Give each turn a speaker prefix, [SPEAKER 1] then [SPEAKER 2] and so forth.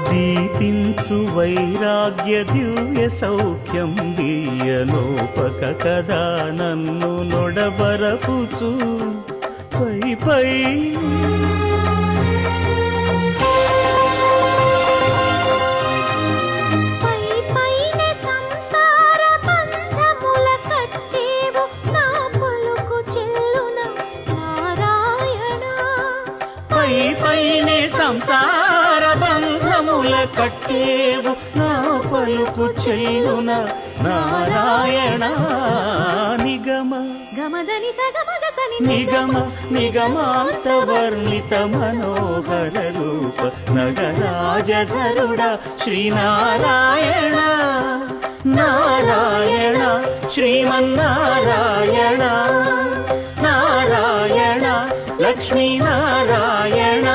[SPEAKER 1] దీపించు వైరాగ్య దివ్య సౌఖ్యం దీయనోపక కదా నన్ను నొడబరపుచు పై పై పైనే సంసార బంధముల కట్టేవు నా పలుకు చెల్లున నారాయణ నిగమ నిగమ నిగమాంత వర్ణిత మనోహర రూప నగరాజధరుడ శ్రీనారాయణ నారాయణ శ్రీమన్నారాయణ నారాయణ లక్ష్మీ నారాయణ